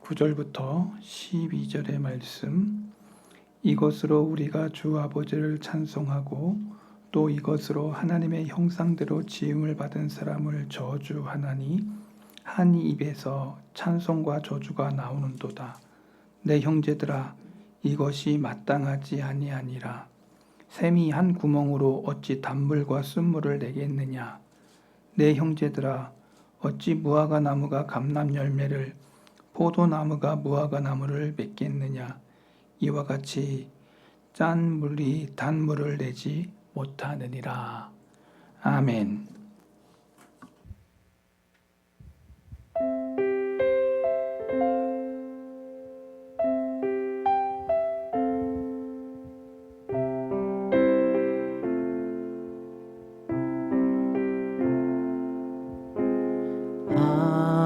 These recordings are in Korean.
9절부터 12절의 말씀. 이것으로 우리가 주 아버지를 찬송하고 또 이것으로 하나님의 형상대로 지음을 받은 사람을 저주하나니 한 입에서 찬송과 저주가 나오는도다. 내 형제들아, 이것이 마땅하지 아니하니라. 샘이 한 구멍으로 어찌 단물과 쓴물을 내겠느냐. 내 형제들아, 어찌 무화과 나무가 감람 열매를, 포도나무가 무화과 나무를 맺겠느냐. 이와 같이 짠 물이 단물을 내지 못하느니라. 아멘.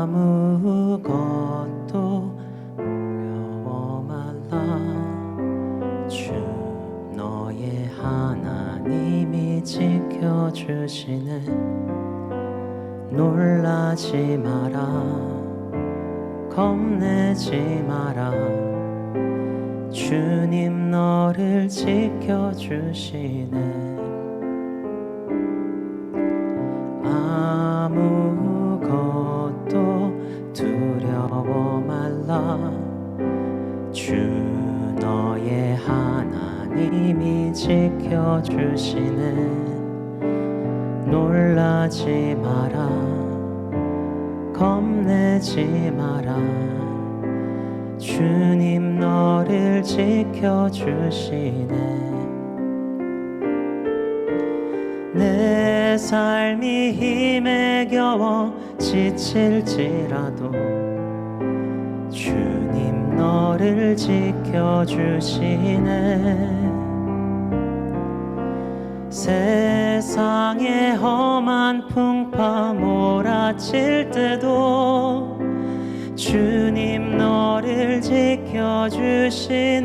아무것도 두려워 말라. 주 너의 하나님이 지켜주시네. 놀라지 마라. 겁내지 마라. 주님 너를 지켜주시네. 아무것도 두려워 말라. 주 너의 하나님이 지켜주시네. 놀라지 마라. 겁내지 마라. 주님 너를 지켜주시네. 내 삶이 힘에 겨워 지칠지라도 주님 너를 지켜주시네. 세상에 험한 풍파 몰아칠 때도 주님 너를 지켜주시네.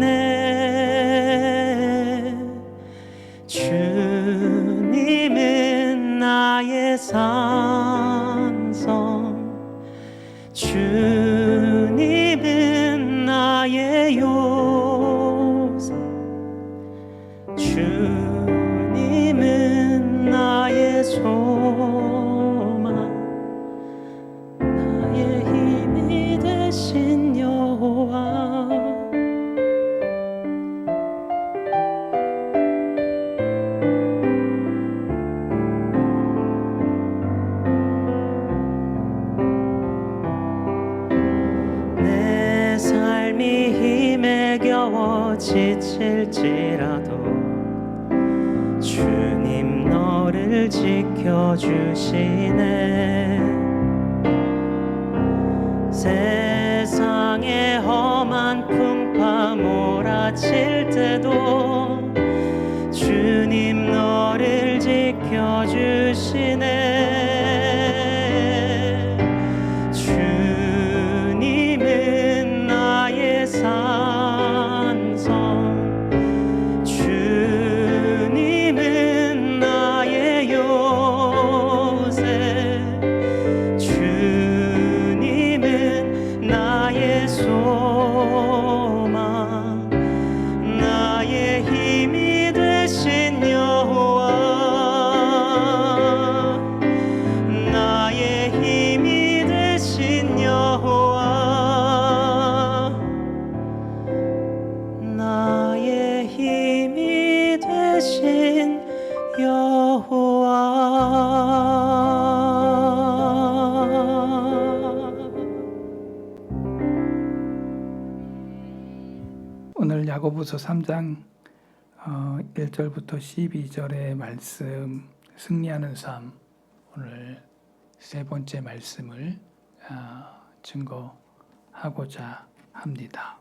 주님은 나의 산성, 주님은 나의 요새, 주님은 나의 소망, 나의 힘이 되신 여호와. 내 삶이 힘에 겨워 지칠지라도 주님 너를 지켜주시네. 세상에 험한 풍파 몰아칠 때도 주님 너를 지켜주시네. 주님은 나의 산성, 주님은 나의 요새, 주님은 나의 소망, 나의 힘이 되신 여호와. 나의 힘이 되신 여호와. 나의 힘이 되신 여호와. 오늘 야고보서 3장 1절부터 12절의 말씀, 승리하는 삶, 오늘 세 번째 말씀을 증거하고자 합니다.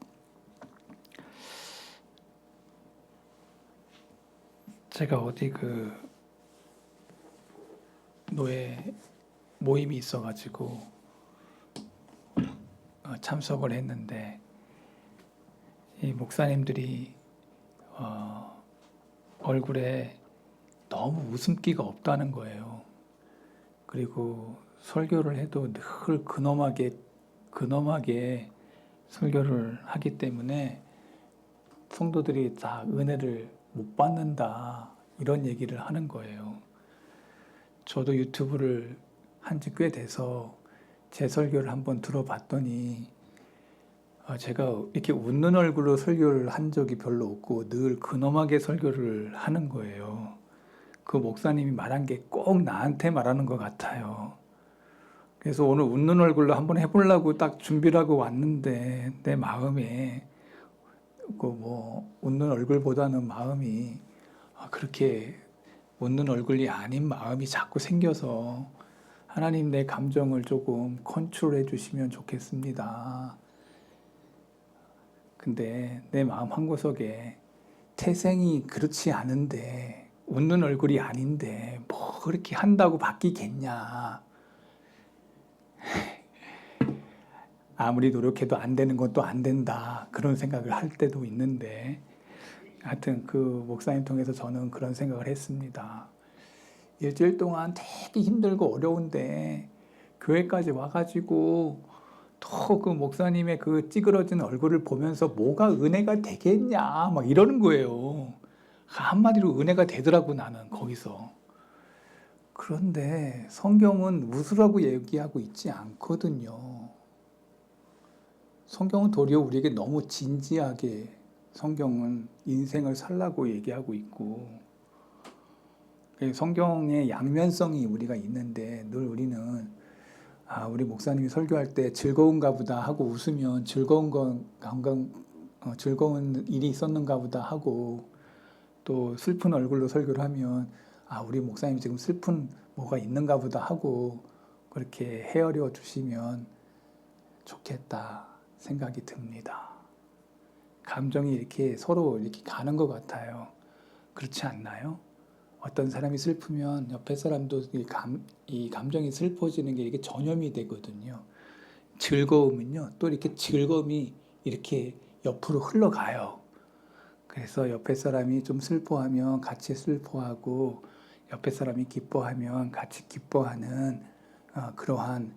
제가 어디 노예 모임이 있어가지고 참석을 했는데 이 목사님들이 얼굴에 너무 웃음기가 없다는 거예요. 그리고 설교를 해도 늘 근엄하게 설교를 하기 때문에 성도들이 다 은혜를 못 받는다 이런 얘기를 하는 거예요. 저도 유튜브를 한 지 꽤 돼서 제 설교를 한번 들어봤더니 제가 이렇게 웃는 얼굴로 설교를 한 적이 별로 없고 늘 근엄하게 설교를 하는 거예요. 그 목사님이 말한 게 꼭 나한테 말하는 것 같아요. 그래서 오늘 웃는 얼굴로 한번 해보려고 딱 준비를 하고 왔는데 내 마음에 웃는 얼굴보다는 마음이 그렇게 웃는 얼굴이 아닌 마음이 자꾸 생겨서 하나님 내 감정을 조금 컨트롤해 주시면 좋겠습니다. 근데 내 마음 한구석에 태생이 그렇지 않은데 웃는 얼굴이 아닌데 뭐 그렇게 한다고 바뀌겠냐. 아무리 노력해도 안 되는 건 또 안 된다. 그런 생각을 할 때도 있는데 하여튼 그 목사님 통해서 저는 그런 생각을 했습니다. 일주일 동안 되게 힘들고 어려운데 교회까지 와가지고 또 그 목사님의 그 찌그러진 얼굴을 보면서 뭐가 은혜가 되겠냐 막 이러는 거예요. 한마디로 은혜가 되더라고 나는 거기서. 그런데 성경은 웃으라고 얘기하고 있지 않거든요. 성경은 도리어 우리에게 너무 진지하게 성경은 인생을 살라고 얘기하고 있고 성경의 양면성이 우리가 있는데 늘 우리는 우리 목사님이 설교할 때 즐거운가 보다 하고 웃으면 즐거운 일이 있었는가 보다 하고 또 슬픈 얼굴로 설교를 하면 우리 목사님이 지금 슬픈 뭐가 있는가 보다 하고 그렇게 헤아려 주시면 좋겠다 생각이 듭니다. 감정이 이렇게 서로 이렇게 가는 것 같아요. 그렇지 않나요? 어떤 사람이 슬프면 옆에 사람도 이 감정이 슬퍼지는 게 이렇게 전염이 되거든요. 즐거우면요, 또 이렇게 즐거움이 이렇게 옆으로 흘러가요. 그래서 옆에 사람이 좀 슬퍼하면 같이 슬퍼하고 옆에 사람이 기뻐하면 같이 기뻐하는 그러한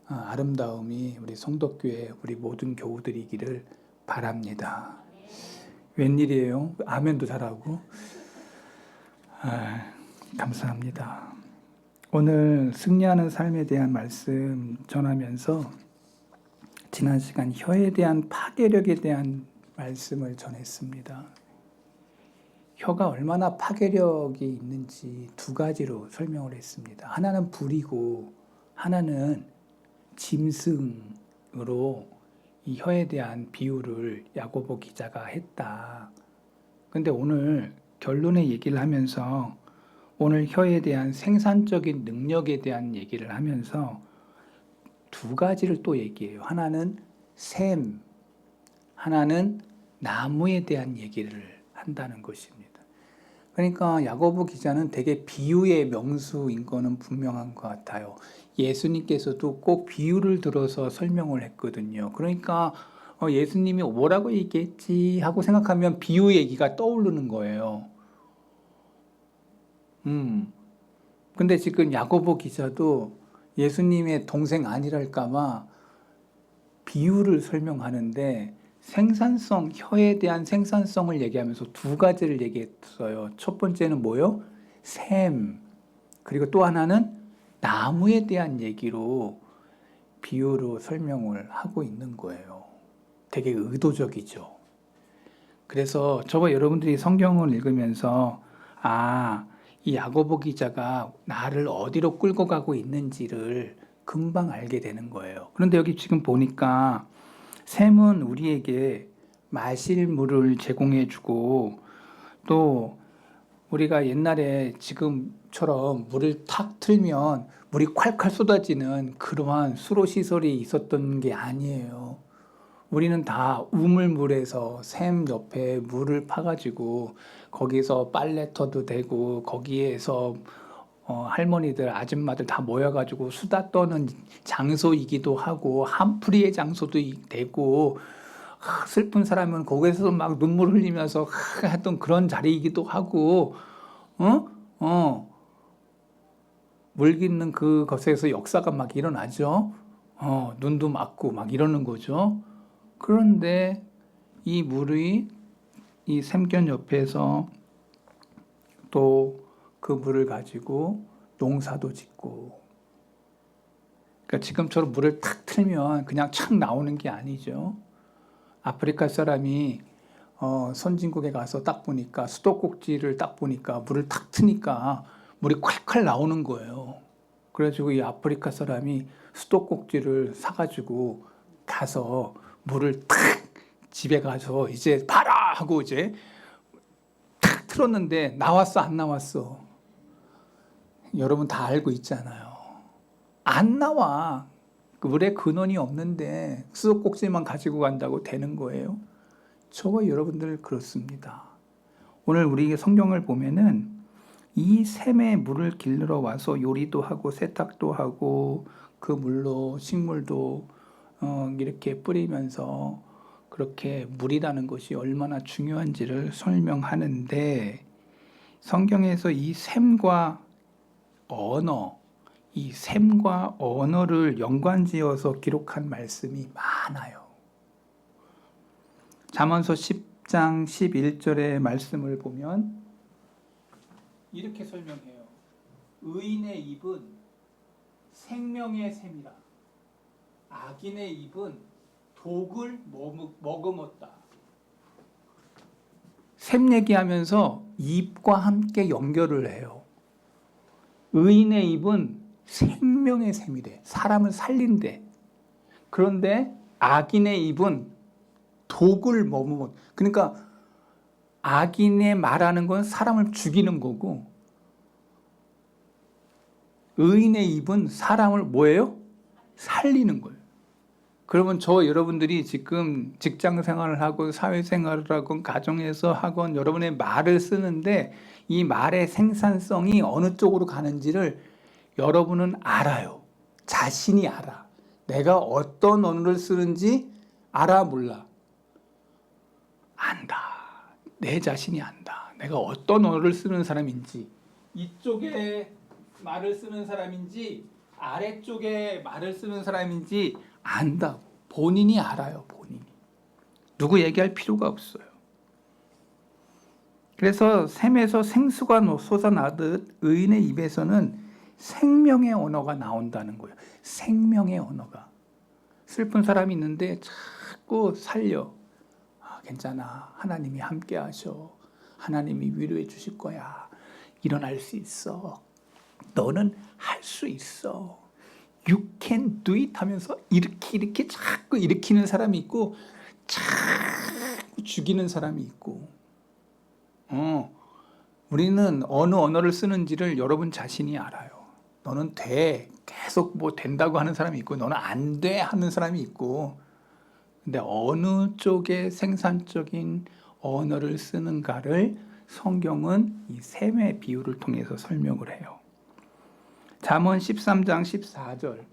아름다움이 우리 성덕교회 우리 모든 교우들이기를 바랍니다. 웬일이에요? 아멘도 잘하고. 감사합니다. 오늘 승리하는 삶에 대한 말씀 전하면서 지난 시간 혀에 대한 파괴력에 대한 말씀을 전했습니다. 혀가 얼마나 파괴력이 있는지 두 가지로 설명을 했습니다. 하나는 불이고 하나는 짐승으로 이 혀에 대한 비유를 야고보 기자가 했다. 근데 오늘 결론의 얘기를 하면서 오늘 혀에 대한 생산적인 능력에 대한 얘기를 하면서 두 가지를 또 얘기해요. 하나는 샘, 하나는 나무에 대한 얘기를 한다는 것입니다. 그러니까 야고보 기자는 되게 비유의 명수인 거는 분명한 것 같아요. 예수님께서도 꼭 비유를 들어서 설명을 했거든요. 그러니까 예수님이 뭐라고 얘기했지 하고 생각하면 비유 얘기가 떠오르는 거예요. 근데 지금 야고보 기자도 예수님의 동생 아니랄까봐 비유를 설명하는데 생산성, 혀에 대한 생산성을 얘기하면서 두 가지를 얘기했어요. 첫 번째는 뭐요? 샘. 그리고 또 하나는 나무에 대한 얘기로 비유로 설명을 하고 있는 거예요. 되게 의도적이죠. 그래서 저와 여러분들이 성경을 읽으면서 이 야고보 기자가 나를 어디로 끌고 가고 있는지를 금방 알게 되는 거예요. 그런데 여기 지금 보니까 샘은 우리에게 마실 물을 제공해주고 또 우리가 옛날에 지금처럼 물을 탁 틀면 물이 콸콸 쏟아지는 그러한 수로 시설이 있었던 게 아니에요. 우리는 다 우물물에서 샘 옆에 물을 파가지고 거기서 빨래터도 되고 거기에서 할머니들, 아줌마들 다 모여가지고 수다 떠는 장소이기도 하고 한풀이의 장소도 되고 슬픈 사람은 거기서 막 눈물 흘리면서 했던 그런 자리이기도 하고 물 깃는 그것에서 역사가 막 일어나죠. 눈도 맞고 막 이러는 거죠. 그런데 이 물이 이 샘견 옆에서 또 그 물을 가지고 농사도 짓고, 그러니까 지금처럼 물을 탁 틀면 그냥 착 나오는 게 아니죠. 아프리카 사람이 선진국에 가서 딱 보니까 수도꼭지를 딱 보니까 물을 탁 트니까 물이 콸콸 나오는 거예요. 그래가지고 이 아프리카 사람이 수도꼭지를 사가지고 가서 물을 탁 집에 가서 이제 봐라 하고 이제 탁 틀었는데 나왔어 안 나왔어? 여러분 다 알고 있잖아요. 안 나와. 물에 근원이 없는데 수도꼭지만 가지고 간다고 되는 거예요? 저와 여러분들 그렇습니다. 오늘 우리 성경을 보면은 이 샘에 물을 길러 와서 요리도 하고 세탁도 하고 그 물로 식물도 이렇게 뿌리면서 그렇게 물이라는 것이 얼마나 중요한지를 설명하는데, 성경에서 이 샘과 언어, 이 샘과 언어를 연관지어서 기록한 말씀이 많아요. 잠언서 10장 11절의 말씀을 보면 이렇게 설명해요. 의인의 입은 생명의 샘이라 악인의 입은 독을 머금었다. 샘 얘기하면서 입과 함께 연결을 해요. 의인의 입은 생명의 샘이래. 사람을 살린대. 그런데 악인의 입은 독을 머금은, 그러니까 악인의 말하는 건 사람을 죽이는 거고, 의인의 입은 사람을 뭐예요? 살리는 거예요. 그러면 저 여러분들이 지금 직장 생활을 하고 사회 생활을 하고 가정에서 하건 여러분의 말을 쓰는데 이 말의 생산성이 어느 쪽으로 가는지를 여러분은 알아요. 자신이 알아. 내가 어떤 언어를 쓰는지 알아 몰라? 안다. 내 자신이 안다. 내가 어떤 언어를 쓰는 사람인지, 이쪽에 말을 쓰는 사람인지 아래쪽에 말을 쓰는 사람인지 안다고. 본인이 알아요. 본인이. 누구 얘기할 필요가 없어요. 그래서 샘에서 생수가 솟아나듯 의인의 입에서는 생명의 언어가 나온다는 거예요. 생명의 언어가. 슬픈 사람이 있는데 자꾸 살려. 괜찮아. 하나님이 함께 하셔. 하나님이 위로해 주실 거야. 일어날 수 있어. 너는 할 수 있어. You can do it 하면서 이렇게 자꾸 일으키는 사람이 있고 자꾸 죽이는 사람이 있고. 우리는 어느 언어를 쓰는지를 여러분 자신이 알아요. 너는 돼. 계속 뭐 된다고 하는 사람이 있고 너는 안 돼 하는 사람이 있고. 근데 어느 쪽에 생산적인 언어를 쓰는가를 성경은 이 샘의 비유를 통해서 설명을 해요. 잠언 13장 14절.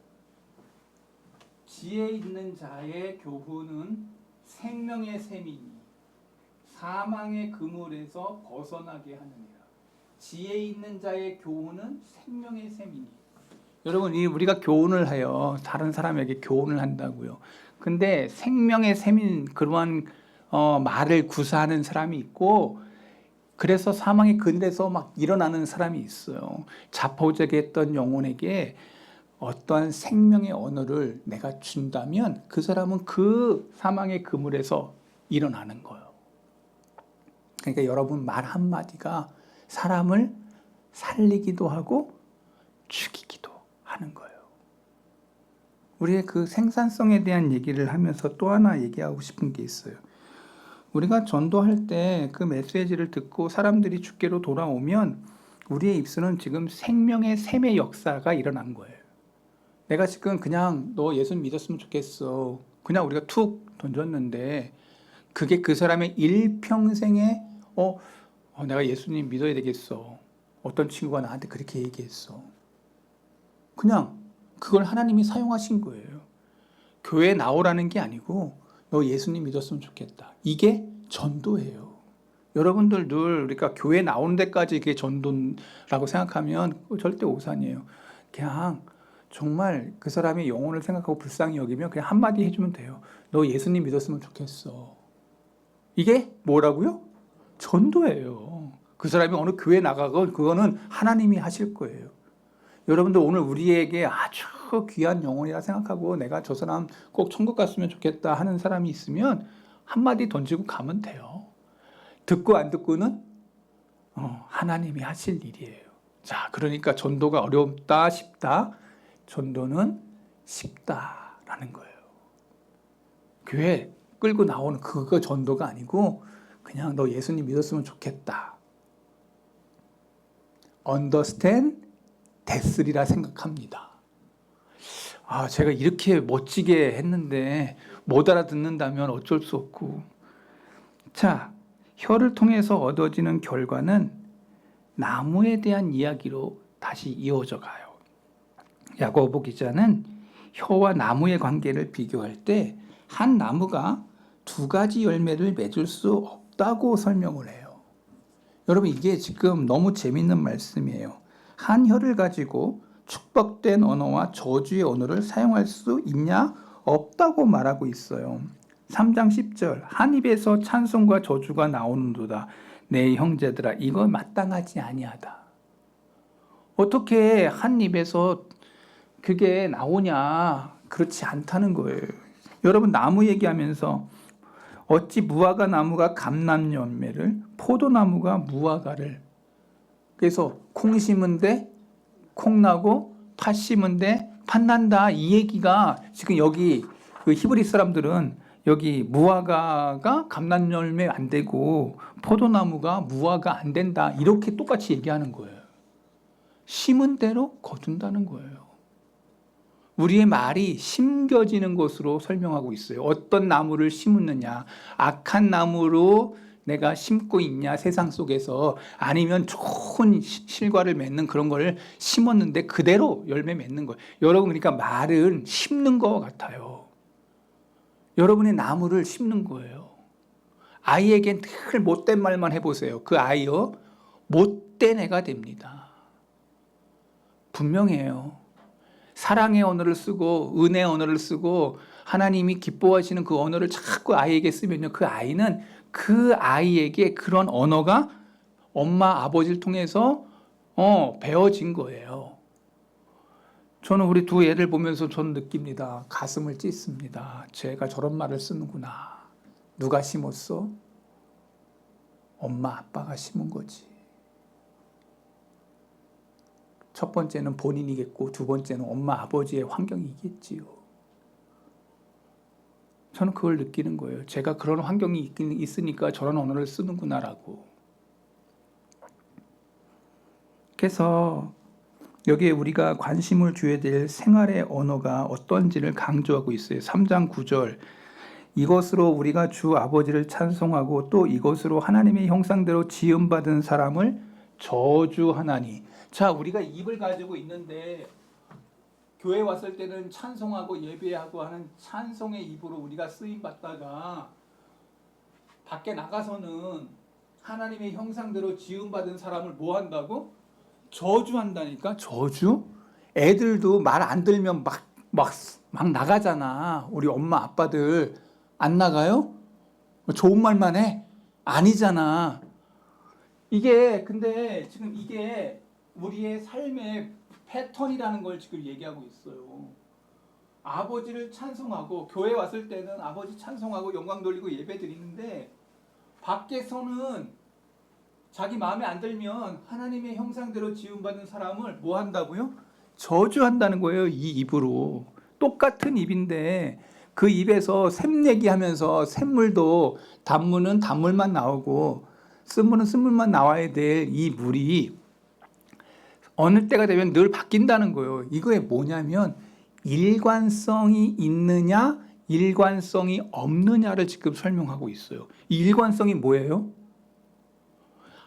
지혜 있는 자의 교훈은 생명의 샘이니 사망의 그물에서 벗어나게 하느니라. 지혜 있는 자의 교훈은 생명의 샘이니. 여러분, 우리가 교훈을 해요. 다른 사람에게 교훈을 한다고요. 근데 생명의 샘인 그러한 말을 구사하는 사람이 있고, 그래서 사망의 그늘에서 막 일어나는 사람이 있어요. 자포자기했던 영혼에게 어떠한 생명의 언어를 내가 준다면 그 사람은 그 사망의 그물에서 일어나는 거예요. 그러니까 여러분 말 한마디가 사람을 살리기도 하고 죽이기도 하는 거예요. 우리의 그 생산성에 대한 얘기를 하면서 또 하나 얘기하고 싶은 게 있어요. 우리가 전도할 때 그 메시지를 듣고 사람들이 주께로 돌아오면 우리의 입술은 지금 생명의 샘의 역사가 일어난 거예요. 내가 지금 그냥 너 예수 믿었으면 좋겠어. 그냥 우리가 툭 던졌는데 그게 그 사람의 일평생에 내가 예수님 믿어야 되겠어. 어떤 친구가 나한테 그렇게 얘기했어. 그냥 그걸 하나님이 사용하신 거예요. 교회에 나오라는 게 아니고 너 예수님 믿었으면 좋겠다. 이게 전도예요. 여러분들 늘 우리가 교회 나오는 데까지 이게 전도라고 생각하면 절대 오산이에요. 그냥 정말 그 사람의 영혼을 생각하고 불쌍히 여기면 그냥 한마디 해주면 돼요. 너 예수님 믿었으면 좋겠어. 이게 뭐라고요? 전도예요. 그 사람이 어느 교회 나가건 그거는 하나님이 하실 거예요. 여러분들 오늘 우리에게 아주 귀한 영혼이라 생각하고 내가 저 사람 꼭 천국 갔으면 좋겠다 하는 사람이 있으면 한마디 던지고 가면 돼요. 듣고 안 듣고는 하나님이 하실 일이에요. 자, 그러니까 전도가 어렵다, 쉽다. 전도는 쉽다라는 거예요. 교회 끌고 나오는 그거 전도가 아니고 그냥 너 예수님 믿었으면 좋겠다. understand 됐으리라 생각합니다. 제가 이렇게 멋지게 했는데 못 알아듣는다면 어쩔 수 없고. 자, 혀를 통해서 얻어지는 결과는 나무에 대한 이야기로 다시 이어져 가요. 야고보 기자는 혀와 나무의 관계를 비교할 때 한 나무가 두 가지 열매를 맺을 수 없다고 설명을 해요. 여러분 이게 지금 너무 재밌는 말씀이에요. 한 혀를 가지고 축복된 언어와 저주의 언어를 사용할 수 있냐? 없다고 말하고 있어요. 3장 10절 한 입에서 찬송과 저주가 나오는도다. 내 형제들아 이거 마땅하지 아니하다. 어떻게 한 입에서 그게 나오냐? 그렇지 않다는 거예요. 여러분 나무 얘기하면서 어찌 무화과 나무가 감람 열매를 포도나무가 무화과를 그래서 콩 심은데 콩 나고 팥 심은데 팥 난다 이 얘기가 지금 여기 그 히브리 사람들은 여기 무화과가 감람 열매 안 되고 포도나무가 무화과 안 된다 이렇게 똑같이 얘기하는 거예요. 심은 대로 거둔다는 거예요. 우리의 말이 심겨지는 것으로 설명하고 있어요. 어떤 나무를 심느냐, 악한 나무로 내가 심고 있냐 세상 속에서 아니면 좋은 실과를 맺는 그런 걸 심었는데 그대로 열매 맺는 거예요. 여러분 그러니까 말은 심는 것 같아요. 여러분의 나무를 심는 거예요. 아이에겐 늘 못된 말만 해보세요. 그 아이요 못된 애가 됩니다. 분명해요. 사랑의 언어를 쓰고 은혜의 언어를 쓰고 하나님이 기뻐하시는 그 언어를 자꾸 아이에게 쓰면요. 그 아이는 그 아이에게 그런 언어가 엄마 아버지를 통해서 배워진 거예요. 저는 우리 두 애를 보면서 저는 느낍니다. 가슴을 찢습니다. 쟤가 저런 말을 쓰는구나. 누가 심었어? 엄마 아빠가 심은 거지. 첫 번째는 본인이겠고 두 번째는 엄마 아버지의 환경이겠지요. 저는 그걸 느끼는 거예요. 제가 그런 환경이 있으니까 저런 언어를 쓰는구나라고. 그래서 여기에 우리가 관심을 줘야 될 생활의 언어가 어떤지를 강조하고 있어요. 3장 9절 이것으로 우리가 주 아버지를 찬송하고 또 이것으로 하나님의 형상대로 지음받은 사람을 저주하나니. 자, 우리가 입을 가지고 있는데 교회 왔을 때는 찬송하고 예배하고 하는 찬송의 입으로 우리가 쓰임 받다가 밖에 나가서는 하나님의 형상대로 지음받은 사람을 뭐 한다고? 저주한다니까. 저주? 애들도 말 안 들면 막 나가잖아. 우리 엄마 아빠들 안 나가요? 좋은 말만 해? 아니잖아. 이게 근데 지금 이게 우리의 삶의 패턴이라는 걸 지금 얘기하고 있어요. 아버지를 찬송하고 교회 왔을 때는 아버지 찬송하고 영광 돌리고 예배 드리는데 밖에서는 자기 마음에 안 들면 하나님의 형상대로 지음받은 사람을 뭐 한다고요? 저주한다는 거예요. 이 입으로. 똑같은 입인데 그 입에서 샘내기 하면서 샘물도 단물은 단물만 나오고 쓴물은 쓴물만 나와야 될 이 물이 어느 때가 되면 늘 바뀐다는 거예요. 이거에 뭐냐면 일관성이 있느냐 일관성이 없느냐를 지금 설명하고 있어요. 이 일관성이 뭐예요?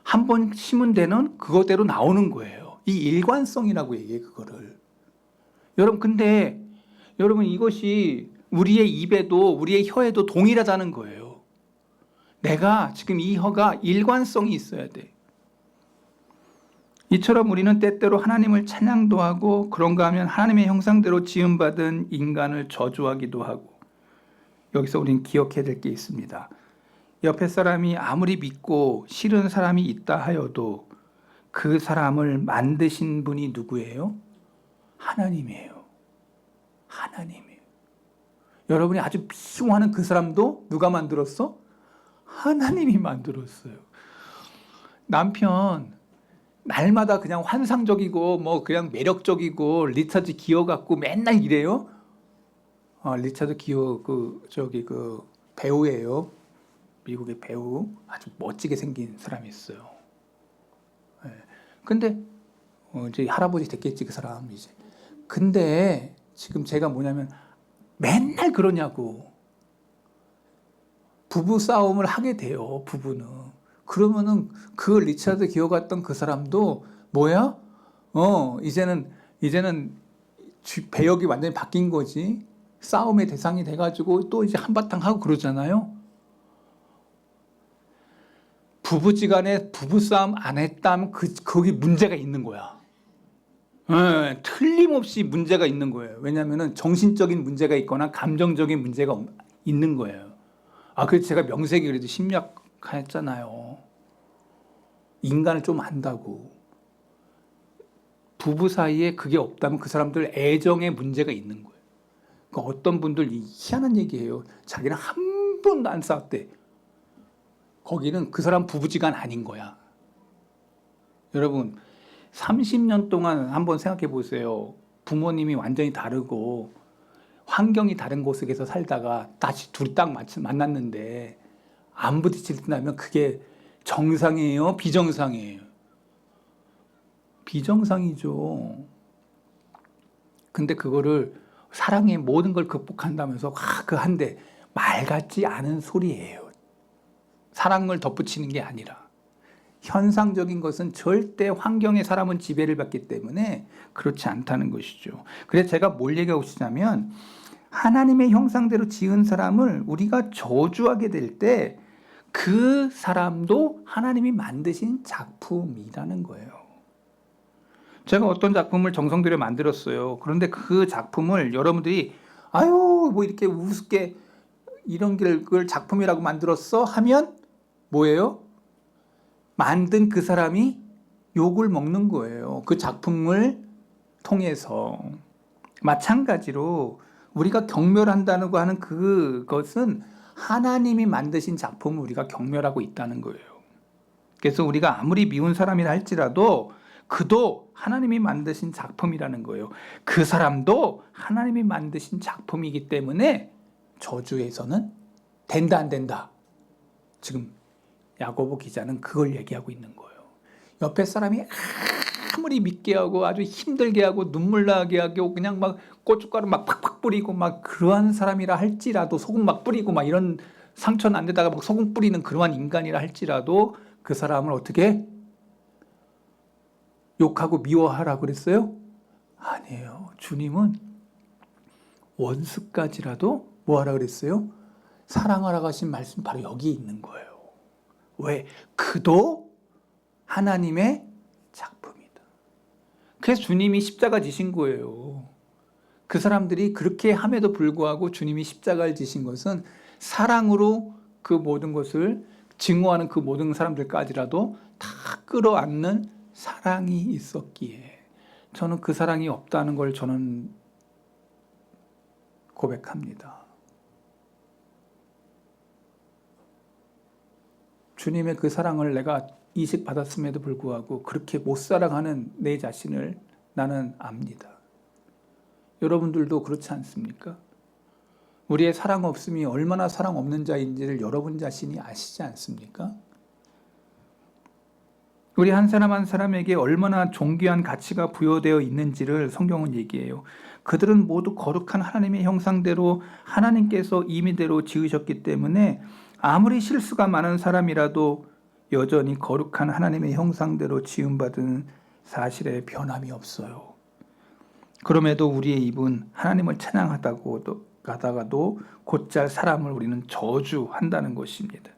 한 번 심은 데는 그거대로 나오는 거예요. 이 일관성이라고 얘기해 그거를. 여러분 근데 여러분 이것이 우리의 입에도 우리의 혀에도 동일하다는 거예요. 내가 지금 이 혀가 일관성이 있어야 돼. 이처럼 우리는 때때로 하나님을 찬양도 하고 그런가 하면 하나님의 형상대로 지음받은 인간을 저주하기도 하고, 여기서 우리는 기억해야 될 게 있습니다. 옆에 사람이 아무리 믿고 싫은 사람이 있다 하여도 그 사람을 만드신 분이 누구예요? 하나님이에요. 하나님이에요. 여러분이 아주 미워하는 그 사람도 누가 만들었어? 하나님이 만들었어요. 남편 날마다 그냥 환상적이고 뭐 그냥 매력적이고 리차드 기어 같고 맨날 이래요. 리차드 기어 그 배우예요. 미국의 배우, 아주 멋지게 생긴 사람이 있어요. 근데 이제 할아버지 됐겠지 그 사람 이제. 근데 지금 제가 뭐냐면 맨날 그러냐고. 부부 싸움을 하게 돼요. 부부는. 그러면은 그 리차드 기어 같던 그 사람도 뭐야? 이제는 배역이 완전히 바뀐 거지. 싸움의 대상이 돼가지고 또 이제 한바탕 하고 그러잖아요. 부부지간에 부부싸움 안 했다면 거기 문제가 있는 거야. 틀림없이 문제가 있는 거예요. 왜냐하면 정신적인 문제가 있거나 감정적인 문제가 있는 거예요. 그래서 제가 명색이 그래도 심약했잖아요. 인간을 좀 안다고. 부부 사이에 그게 없다면 그 사람들 애정에 문제가 있는 거예요. 그러니까 어떤 분들 희한한 얘기예요. 자기는 한 번도 안 싸웠대. 거기는 그 사람 부부지간 아닌 거야. 여러분 30년 동안 한번 생각해 보세요. 부모님이 완전히 다르고 환경이 다른 곳에서 살다가 다시 둘이 딱 만났는데 안 부딪힌다면 그게 정상이에요? 비정상이에요? 비정상이죠. 근데 그거를 사랑의 모든 걸 극복한다면서 그 한데 말 같지 않은 소리예요. 사랑을 덧붙이는 게 아니라. 현상적인 것은 절대 환경의 사람은 지배를 받기 때문에 그렇지 않다는 것이죠. 그래서 제가 뭘 얘기하고 싶냐면 하나님의 형상대로 지은 사람을 우리가 저주하게 될 때 그 사람도 하나님이 만드신 작품이라는 거예요. 제가 어떤 작품을 정성 들여 만들었어요. 그런데 그 작품을 여러분들이 뭐 이렇게 우습게 이런 걸 작품이라고 만들었어 하면 뭐예요? 만든 그 사람이 욕을 먹는 거예요. 그 작품을 통해서. 마찬가지로 우리가 경멸한다는 거 하는 그것은 하나님이 만드신 작품을 우리가 경멸하고 있다는 거예요. 그래서 우리가 아무리 미운 사람이라 할지라도 그도 하나님이 만드신 작품이라는 거예요. 그 사람도 하나님이 만드신 작품이기 때문에 저주에서는 된다 안 된다. 지금 야고보 기자는 그걸 얘기하고 있는 거예요. 옆에 사람이 아무리 믿게 하고 아주 힘들게 하고 눈물 나게 하고 그냥 막 고춧가루 막 팍팍 뿌리고 막 그러한 사람이라 할지라도 소금 막 뿌리고 막 이런 상처는 안 되다가 막 소금 뿌리는 그러한 인간이라 할지라도 그 사람을 어떻게 욕하고 미워하라고 그랬어요? 아니에요. 주님은 원수까지라도 뭐하라 그랬어요? 사랑하라고 하신 말씀 바로 여기 있는 거예요. 왜? 그도 하나님의 작품이다. 그래서 주님이 십자가 지신 거예요. 그 사람들이 그렇게 함에도 불구하고 주님이 십자가를 지신 것은 사랑으로 그 모든 것을 증오하는 그 모든 사람들까지라도 다 끌어안는 사랑이 있었기에 저는 그 사랑이 없다는 걸 저는 고백합니다. 주님의 그 사랑을 내가 이식받았음에도 불구하고 그렇게 못 사랑하는 내 자신을 나는 압니다. 여러분들도 그렇지 않습니까? 우리의 사랑 없음이 얼마나 사랑 없는 자인지를 여러분 자신이 아시지 않습니까? 우리 한 사람 한 사람에게 얼마나 존귀한 가치가 부여되어 있는지를 성경은 얘기해요. 그들은 모두 거룩한 하나님의 형상대로 하나님께서 임의대로 지으셨기 때문에 아무리 실수가 많은 사람이라도 여전히 거룩한 하나님의 형상대로 지음받은 사실에 변함이 없어요. 그럼에도 우리의 입은 하나님을 찬양하다가도 곧잘 사람을 우리는 저주한다는 것입니다.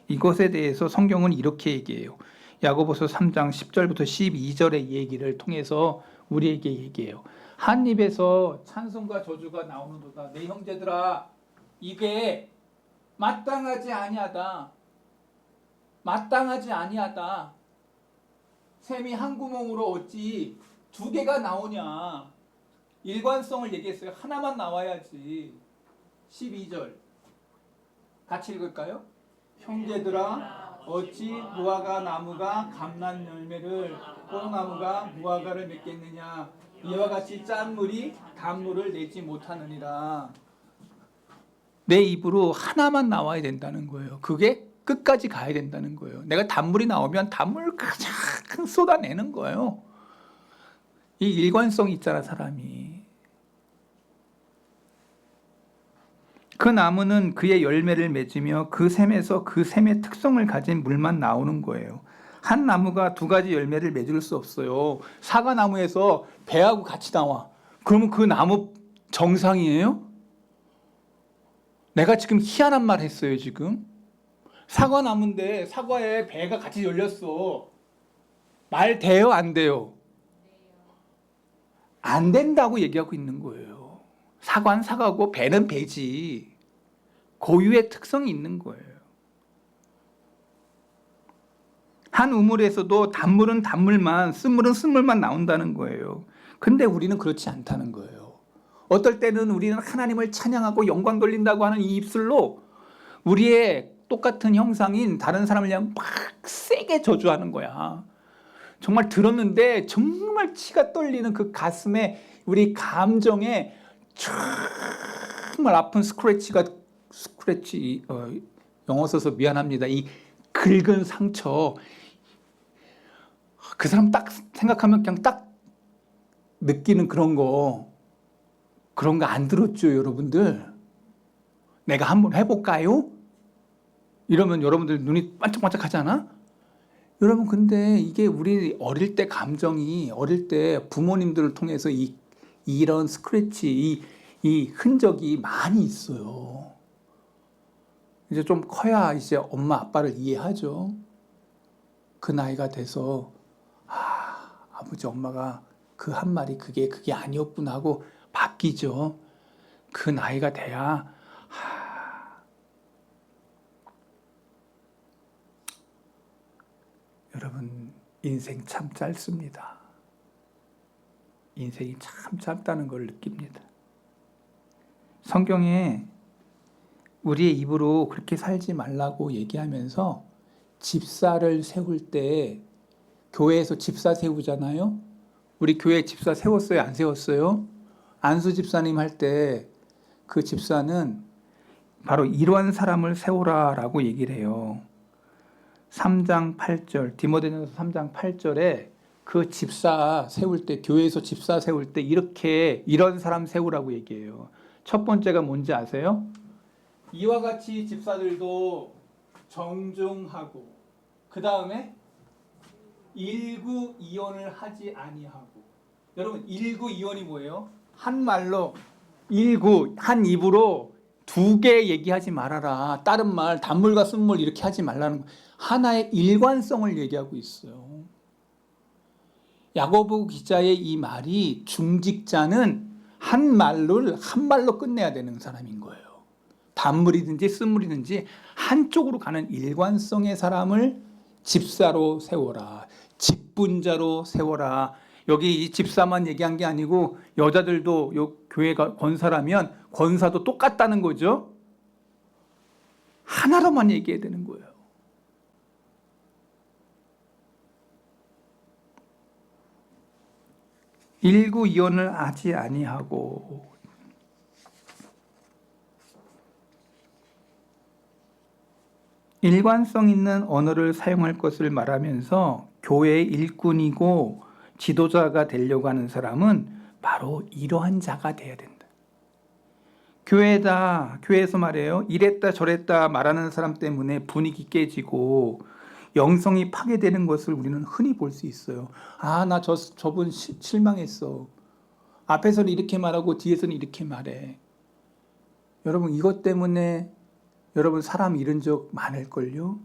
이것에 대해서 성경은 이렇게 얘기해요. 야고보서 3장 10절부터 12절의 얘기를 통해서 우리에게 얘기해요. 한 입에서 찬송과 저주가 나오는도다. 내 형제들아, 이게 마땅하지 아니하다. 마땅하지 아니하다. 샘이 한 구멍으로 어찌 두 개가 나오냐. 일관성을 얘기했어요. 하나만 나와야지. 12절 같이 읽을까요? 형제들아, 어찌 무화과 나무가 감난 열매를, 포도나무가 무화과를 맺겠느냐. 이와 같이 짠 물이 단물을 내지 못하느니라. 내 입으로 하나만 나와야 된다는 거예요. 그게 끝까지 가야 된다는 거예요. 내가 단물이 나오면 단물을 가장 쏟아내는 거예요. 이 일관성이 있잖아, 사람이. 그 나무는 그의 열매를 맺으며 그 샘에서 그 샘의 특성을 가진 물만 나오는 거예요. 한 나무가 두 가지 열매를 맺을 수 없어요. 사과나무에서 배하고 같이 나와. 그러면 그 나무 정상이에요? 내가 지금 희한한 말 했어요, 지금. 사과나무인데 사과에 배가 같이 열렸어. 말 돼요, 안 돼요? 안 된다고 얘기하고 있는 거예요. 사과는 사과고 배는 배지. 고유의 특성이 있는 거예요. 한 우물에서도 단물은 단물만, 쓴물은 쓴물만 나온다는 거예요. 근데 우리는 그렇지 않다는 거예요. 어떨 때는 우리는 하나님을 찬양하고 영광 돌린다고 하는 이 입술로 우리의 똑같은 형상인 다른 사람을 그냥 막 세게 저주하는 거야. 정말 들었는데 정말 치가 떨리는 그 가슴에, 우리 감정에 정말 아픈 스크래치, 영어 써서 미안합니다. 이 긁은 상처, 그 사람 딱 생각하면 그냥 딱 느끼는 그런 거 안 들었죠, 여러분들? 내가 한번 해볼까요? 이러면 여러분들 눈이 반짝반짝 하잖아? 여러분, 근데 이게 우리 어릴 때 감정이, 어릴 때 부모님들을 통해서 이런 스크래치, 이 흔적이 많이 있어요. 이제 좀 커야 이제 엄마 아빠를 이해하죠. 그 나이가 돼서 아버지 엄마가 그 한 말이 그게 아니었구나 하고 바뀌죠. 그 나이가 돼야 여러분, 인생 참 짧습니다. 인생이 참 짧다는 걸 느낍니다. 성경에 우리의 입으로 그렇게 살지 말라고 얘기하면서 집사를 세울 때, 교회에서 집사 세우잖아요. 우리 교회 집사 세웠어요, 안 세웠어요? 안수 집사님 할 때 그 집사는 바로 이러한 사람을 세우라라고 얘기를 해요. 3장 8절, 디모데전서 3장 8절에 그 집사 세울 때, 교회에서 집사 세울 때 이런 사람 세우라고 얘기해요. 첫 번째가 뭔지 아세요? 이와 같이 집사들도 정중하고, 그 다음에 일구이언을 하지 아니하고. 여러분, 일구이언이 뭐예요? 한 말로 한 입으로 두 개 얘기하지 말아라. 다른 말, 단물과 쓴물 이렇게 하지 말라는 거. 하나의 일관성을 얘기하고 있어요. 야고보 기자의 이 말이, 중직자는 한 말로 끝내야 되는 사람인 거예요. 단물이든지 쓴물이든지 한쪽으로 가는 일관성의 사람을 집사로 세워라. 직분자로 세워라. 여기 이 집사만 얘기한 게 아니고 여자들도 요 교회가 권사라면 권사도 똑같다는 거죠. 하나로만 얘기해야 되는 거예요. 일구이언을 하지 아니하고. 일관성 있는 언어를 사용할 것을 말하면서 교회의 일꾼이고 지도자가 되려고 하는 사람은 바로 이러한 자가 돼야 된다. 교회에서 말해요. 이랬다 저랬다 말하는 사람 때문에 분위기 깨지고 영성이 파괴되는 것을 우리는 흔히 볼 수 있어요. 나 저분 실망했어. 앞에서는 이렇게 말하고 뒤에서는 이렇게 말해. 여러분, 이것 때문에 여러분 사람 잃은 적 많을걸요?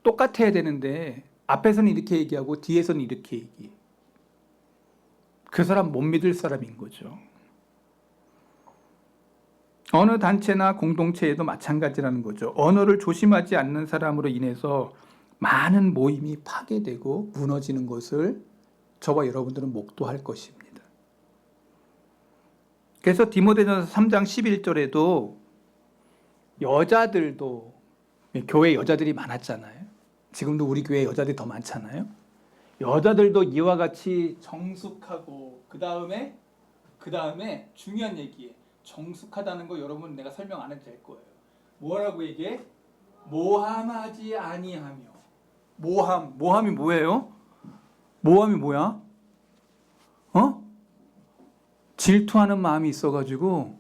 똑같아야 되는데 앞에서는 이렇게 얘기하고 뒤에서는 이렇게 얘기해. 그 사람 못 믿을 사람인 거죠. 어느 단체나 공동체에도 마찬가지라는 거죠. 언어를 조심하지 않는 사람으로 인해서 많은 모임이 파괴되고 무너지는 것을 저와 여러분들은 목도할 것입니다. 그래서 디모데전서 3장 11절에도 여자들도, 교회 여자들이 많았잖아요. 지금도 우리 교회 여자들이 더 많잖아요. 여자들도 이와 같이 정숙하고, 그 다음에 중요한 얘기예요. 정숙하다는 거 여러분 내가 설명 안 해도 될 거예요. 뭐라고 얘기해? 모함하지 아니하며. 모함이 뭐예요? 모함이 뭐야? 질투하는 마음이 있어가지고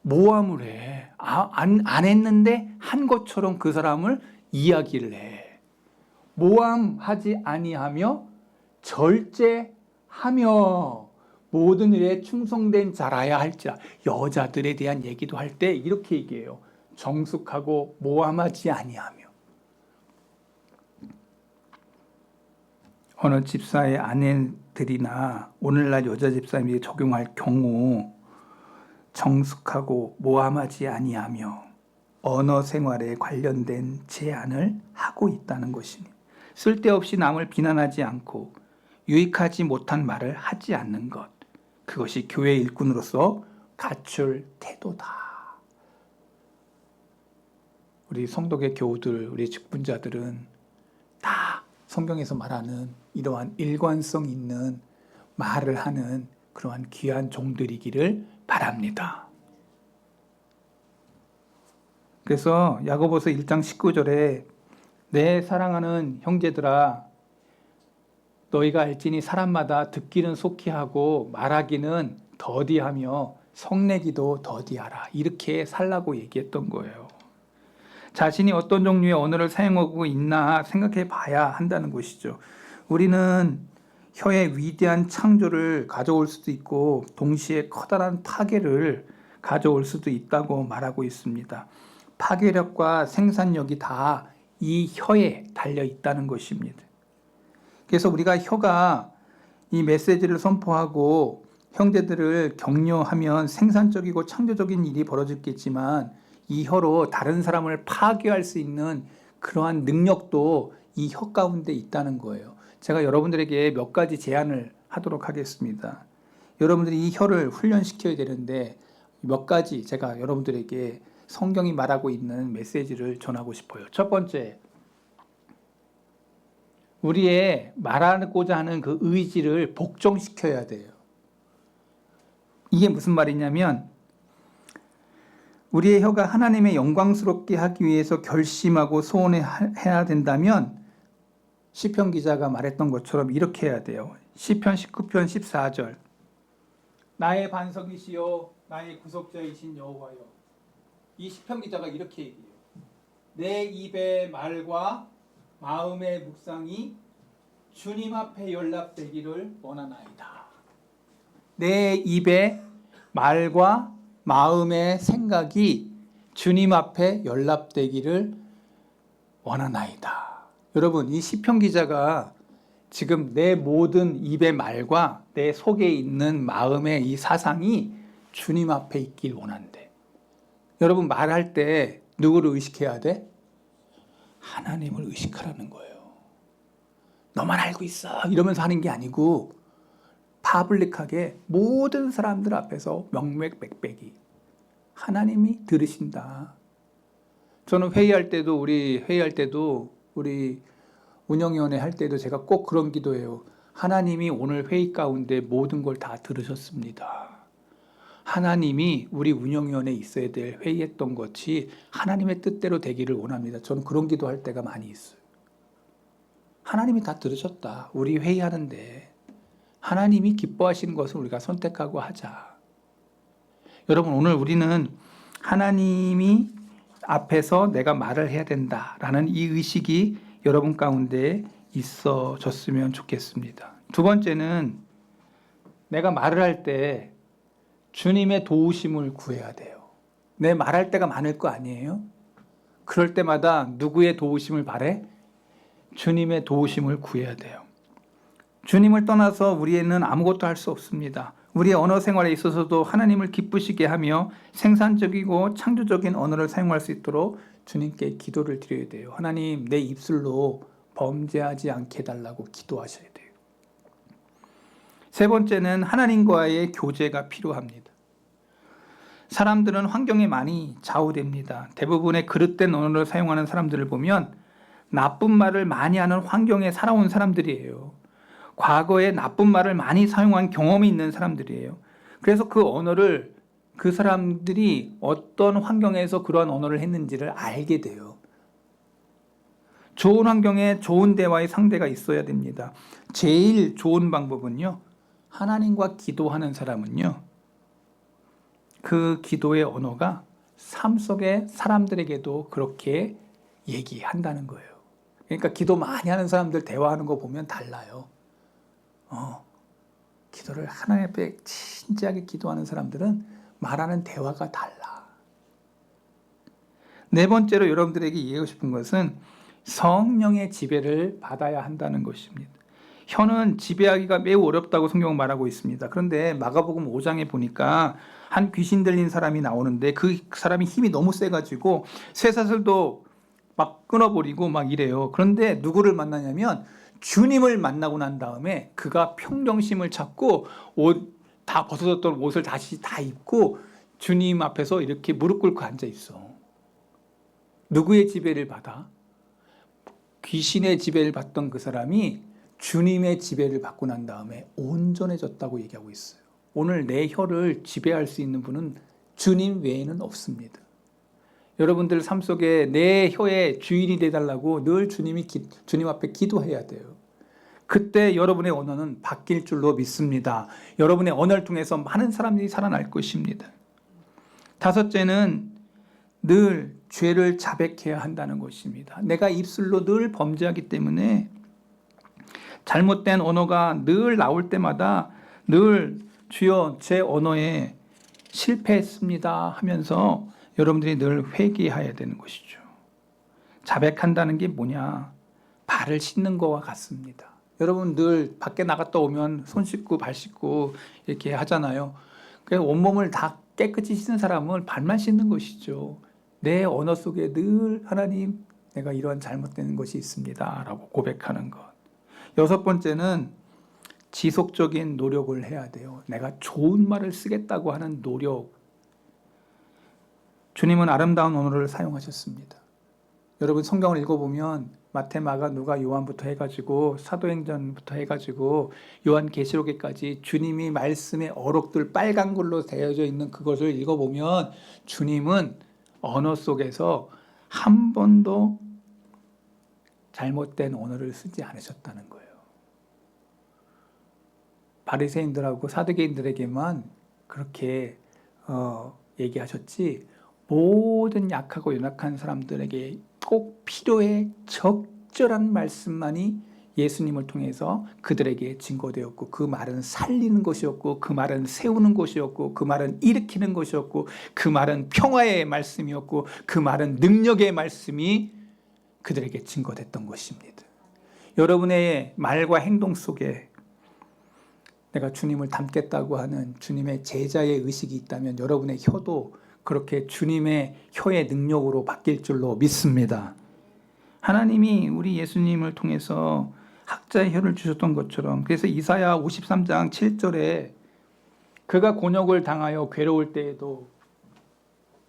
모함을 해. 안 했는데 한 것처럼 그 사람을 이야기를 해. 모함하지 아니하며 절제하며 모든 일에 충성된 자라야 할지라. 여자들에 대한 얘기도 할 때 이렇게 얘기해요. 정숙하고 모함하지 아니하며. 어느 집사의 아내들이나 오늘날 여자 집사님이 적용할 경우 정숙하고 모함하지 아니하며 언어 생활에 관련된 제안을 하고 있다는 것이니 쓸데없이 남을 비난하지 않고 유익하지 못한 말을 하지 않는 것, 그것이 교회 일꾼으로서 갖출 태도다. 우리 성도계 교우들, 우리 직분자들은 다 성경에서 말하는 이러한 일관성 있는 말을 하는 그러한 귀한 종들이기를 바랍니다. 그래서 야고보서 1장 19절에 내 사랑하는 형제들아 너희가 알지니 사람마다 듣기는 속히 하고 말하기는 더디하며 성내기도 더디하라. 이렇게 살라고 얘기했던 거예요. 자신이 어떤 종류의 언어를 사용하고 있나 생각해 봐야 한다는 것이죠. 우리는 혀의 위대한 창조를 가져올 수도 있고 동시에 커다란 파괴를 가져올 수도 있다고 말하고 있습니다. 파괴력과 생산력이 다 이 혀에 달려 있다는 것입니다. 그래서 우리가 혀가 이 메시지를 선포하고 형제들을 격려하면 생산적이고 창조적인 일이 벌어졌겠지만 이 혀로 다른 사람을 파괴할 수 있는 그러한 능력도 이 혀 가운데 있다는 거예요. 제가 여러분들에게 몇 가지 제안을 하도록 하겠습니다. 여러분들이 이 혀를 훈련시켜야 되는데 몇 가지 제가 여러분들에게 성경이 말하고 있는 메시지를 전하고 싶어요. 첫 번째, 우리의 말하고자 하는 그 의지를 복종시켜야 돼요. 이게 무슨 말이냐면 우리의 혀가 하나님의 영광스럽게 하기 위해서 결심하고 소원해야 된다면 시편 기자가 말했던 것처럼 이렇게 해야 돼요. 시편 19편 14절 나의 반석이시요 나의 구속자이신 여호와여. 이 시편 기자가 이렇게 얘기해요. 내 입의 말과 마음의 묵상이 주님 앞에 연락되기를 원하나이다. 내 입의 말과 마음의 생각이 주님 앞에 연락되기를 원하나이다. 여러분, 이 시편 기자가 지금 내 모든 입의 말과 내 속에 있는 마음의 이 사상이 주님 앞에 있길 원한대. 여러분, 말할 때 누구를 의식해야 돼? 하나님을 의식하라는 거예요. 너만 알고 있어 이러면서 하는 게 아니고 파블릭하게 모든 사람들 앞에서 명맥백백이 하나님이 들으신다. 저는 우리 회의할 때도 우리 운영위원회 할 때도 제가 꼭 그런 기도해요. 하나님이 오늘 회의 가운데 모든 걸 다 들으셨습니다. 하나님이 우리 운영위원회에 있어야 될 회의했던 것이 하나님의 뜻대로 되기를 원합니다. 저는 그런 기도할 때가 많이 있어요. 하나님이 다 들으셨다. 우리 회의하는데 하나님이 기뻐하시는 것을 우리가 선택하고 하자. 여러분, 오늘 우리는 하나님이 앞에서 내가 말을 해야 된다라는 이 의식이 여러분 가운데 있어졌으면 좋겠습니다. 두 번째는 내가 말을 할 때 주님의 도우심을 구해야 돼요. 내 말할 때가 많을 거 아니에요? 그럴 때마다 누구의 도우심을 바래? 주님의 도우심을 구해야 돼요. 주님을 떠나서 우리는 아무것도 할 수 없습니다. 우리의 언어 생활에 있어서도 하나님을 기쁘시게 하며 생산적이고 창조적인 언어를 사용할 수 있도록 주님께 기도를 드려야 돼요. 하나님, 내 입술로 범죄하지 않게 해달라고 기도하셔야 돼요. 세 번째는 하나님과의 교제가 필요합니다. 사람들은 환경에 많이 좌우됩니다. 대부분의 그릇된 언어를 사용하는 사람들을 보면 나쁜 말을 많이 하는 환경에 살아온 사람들이에요. 과거에 나쁜 말을 많이 사용한 경험이 있는 사람들이에요. 그래서 그 언어를 그 사람들이 어떤 환경에서 그러한 언어를 했는지를 알게 돼요. 좋은 환경에 좋은 대화의 상대가 있어야 됩니다. 제일 좋은 방법은요, 하나님과 기도하는 사람은요, 그 기도의 언어가 삶 속의 사람들에게도 그렇게 얘기한다는 거예요. 그러니까 기도 많이 하는 사람들 대화하는 거 보면 달라요. 기도를 하나님 앞에 진지하게 기도하는 사람들은 말하는 대화가 달라. 네 번째로 여러분들에게 이해하고 싶은 것은 성령의 지배를 받아야 한다는 것입니다. 혀는 지배하기가 매우 어렵다고 성경은 말하고 있습니다. 그런데 마가복음 5장에 보니까 한 귀신 들린 사람이 나오는데 그 사람이 힘이 너무 세가지고 쇠사슬도 막 끊어버리고 막 이래요. 그런데 누구를 만나냐면 주님을 만나고 난 다음에 그가 평정심을 찾고 옷 다 벗어졌던 옷을 다시 다 입고 주님 앞에서 이렇게 무릎 꿇고 앉아 있어. 누구의 지배를 받아? 귀신의 지배를 받던 그 사람이 주님의 지배를 받고 난 다음에 온전해졌다고 얘기하고 있어요. 오늘 내 혀를 지배할 수 있는 분은 주님 외에는 없습니다. 여러분들 삶 속에 내 혀의 주인이 되달라고 늘 주님 앞에 기도해야 돼요. 그때 여러분의 언어는 바뀔 줄로 믿습니다. 여러분의 언어를 통해서 많은 사람들이 살아날 것입니다. 다섯째는 늘 죄를 자백해야 한다는 것입니다. 내가 입술로 늘 범죄하기 때문에 잘못된 언어가 늘 나올 때마다 늘 주여 제 언어에 실패했습니다 하면서 여러분들이 늘 회개해야 되는 것이죠. 자백한다는 게 뭐냐? 발을 씻는 것과 같습니다. 여러분 늘 밖에 나갔다 오면 손 씻고 발 씻고 이렇게 하잖아요. 그래서 온몸을 다 깨끗이 씻는 사람은 발만 씻는 것이죠. 내 언어 속에 늘 하나님, 내가 이러한 잘못된 것이 있습니다 라고 고백하는 것. 여섯 번째는 지속적인 노력을 해야 돼요. 내가 좋은 말을 쓰겠다고 하는 노력. 주님은 아름다운 언어를 사용하셨습니다. 여러분 성경을 읽어보면 마태, 마가, 누가, 요한부터 해가지고 사도행전부터 해가지고 요한계시록에까지 주님이 말씀의 어록들 빨간 글로 되어져 있는 그것을 읽어보면 주님은 언어 속에서 한 번도 잘못된 언어를 쓰지 않으셨다는 거예요. 바리새인들하고 사두개인들에게만 그렇게 얘기하셨지 모든 약하고 연약한 사람들에게 꼭 필요해 적절한 말씀만이 예수님을 통해서 그들에게 증거되었고 그 말은 살리는 것이었고 그 말은 세우는 것이었고 그 말은 일으키는 것이었고 그 말은 평화의 말씀이었고 그 말은 능력의 말씀이 그들에게 증거됐던 것입니다. 여러분의 말과 행동 속에 내가 주님을 닮겠다고 하는 주님의 제자의 의식이 있다면 여러분의 혀도 그렇게 주님의 혀의 능력으로 바뀔 줄로 믿습니다. 하나님이 우리 예수님을 통해서 학자의 혀를 주셨던 것처럼 그래서 이사야 53장 7절에 그가 곤욕을 당하여 괴로울 때에도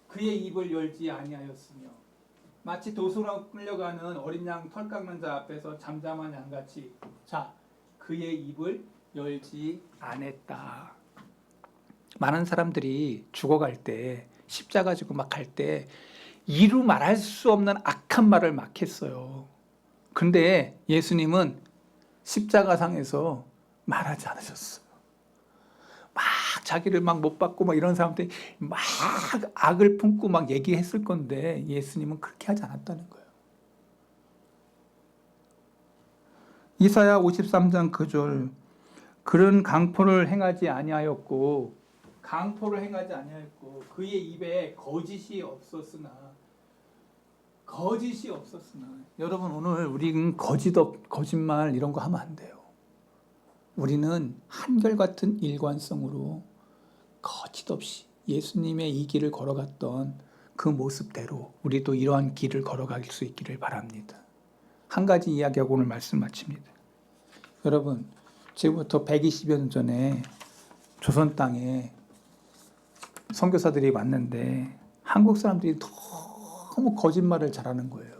그의 입을 열지 아니하였으며 마치 도수로 끌려가는 어린 양 털 깎는 자 앞에서 잠잠한 양같이 자 그의 입을 열지 않았다. 많은 사람들이 죽어갈 때 십자가 지고 막 갈 때 이루 말할 수 없는 악한 말을 막 했어요. 그런데 예수님은 십자가상에서 말하지 않으셨어요. 막 자기를 막 못 받고 막 이런 사람들이 막 악을 품고 막 얘기했을 건데 예수님은 그렇게 하지 않았다는 거예요. 이사야 53장 9절 그런 강포를 행하지 아니하였고 그의 입에 거짓이 없었으나 거짓이 없었으나 여러분 오늘 우리는 거짓말 이런 거 하면 안 돼요. 우리는 한결같은 일관성으로 거짓 없이 예수님의 이 길을 걸어갔던 그 모습대로 우리도 이러한 길을 걸어갈 수 있기를 바랍니다. 한 가지 이야기하고 오늘 말씀 마칩니다. 여러분, 지금부터 120여 년 전에 조선 땅에 선교사들이 왔는데 한국 사람들이 너무 거짓말을 잘하는 거예요.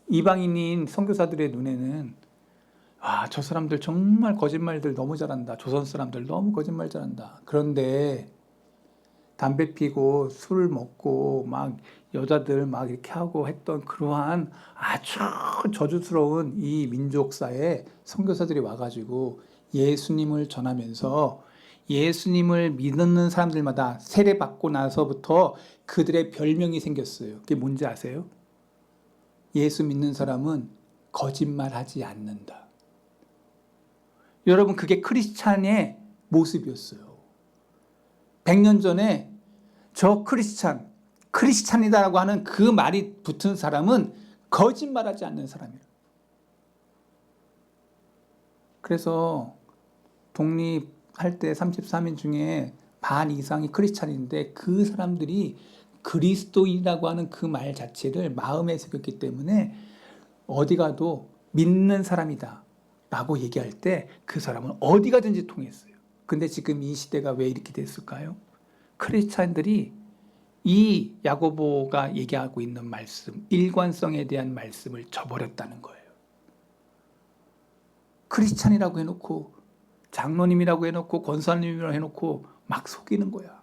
이방인인 선교사들의 눈에는 저 사람들 정말 거짓말들 너무 잘한다. 조선 사람들 너무 거짓말 잘한다. 그런데 담배 피고 술 먹고 막 여자들 막 이렇게 하고 했던 그러한 아주 저주스러운 이 민족사에 선교사들이 와가지고 예수님을 전하면서 예수님을 믿는 사람들마다 세례받고 나서부터 그들의 별명이 생겼어요. 그게 뭔지 아세요? 예수 믿는 사람은 거짓말하지 않는다. 여러분, 그게 크리스찬의 모습이었어요. 100년 전에 저 크리스찬이다라고 하는 그 말이 붙은 사람은 거짓말하지 않는 사람이에요. 그래서 독립할 때 33인 중에 반 이상이 크리스찬인데 그 사람들이 그리스도인이라고 하는 그 말 자체를 마음에 새겼기 때문에 어디 가도 믿는 사람이다 라고 얘기할 때 그 사람은 어디 가든지 통했어요. 근데 지금 이 시대가 왜 이렇게 됐을까요? 크리스찬들이 이 야고보가 얘기하고 있는 말씀, 일관성에 대한 말씀을 저버렸다는 거예요. 크리스찬이라고 해놓고 장로님이라고 해놓고 권사님이라고 해놓고 막 속이는 거야.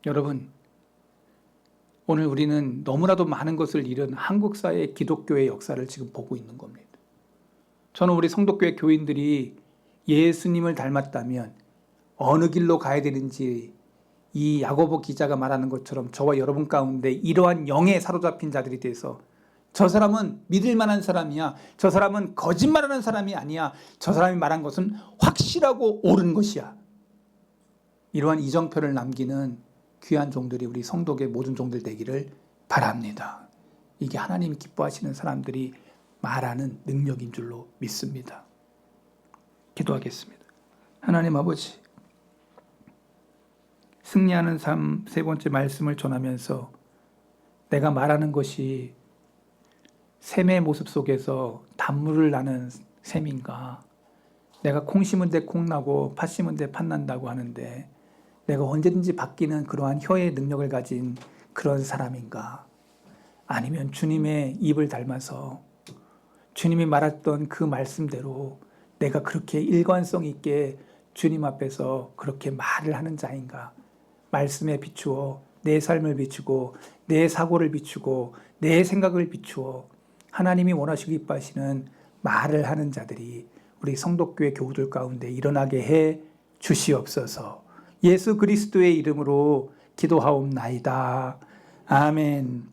여러분, 오늘 우리는 너무나도 많은 것을 잃은 한국 사회의 기독교의 역사를 지금 보고 있는 겁니다. 저는 우리 성도교회 교인들이 예수님을 닮았다면 어느 길로 가야 되는지 이 야고보 기자가 말하는 것처럼 저와 여러분 가운데 이러한 영에 사로잡힌 자들이 돼서 저 사람은 믿을 만한 사람이야. 저 사람은 거짓말하는 사람이 아니야. 저 사람이 말한 것은 확실하고 옳은 것이야. 이러한 이정표를 남기는 귀한 종들이 우리 성도계 모든 종들 되기를 바랍니다. 이게 하나님이 기뻐하시는 사람들이 말하는 능력인 줄로 믿습니다. 기도하겠습니다. 하나님 아버지, 승리하는 삶 세 번째 말씀을 전하면서 내가 말하는 것이 샘의 모습 속에서 단물을 나는 샘인가, 내가 콩 심은 데 콩 나고 팥 심은 데 팥 난다고 하는데 내가 언제든지 바뀌는 그러한 혀의 능력을 가진 그런 사람인가, 아니면 주님의 입을 닮아서 주님이 말했던 그 말씀대로 내가 그렇게 일관성 있게 주님 앞에서 그렇게 말을 하는 자인가, 말씀에 비추어 내 삶을 비추고 내 사고를 비추고 내 생각을 비추어 하나님이 원하시고 기뻐하시는 말을 하는 자들이 우리 성도교회 교우들 가운데 일어나게 해 주시옵소서. 예수 그리스도의 이름으로 기도하옵나이다. 아멘.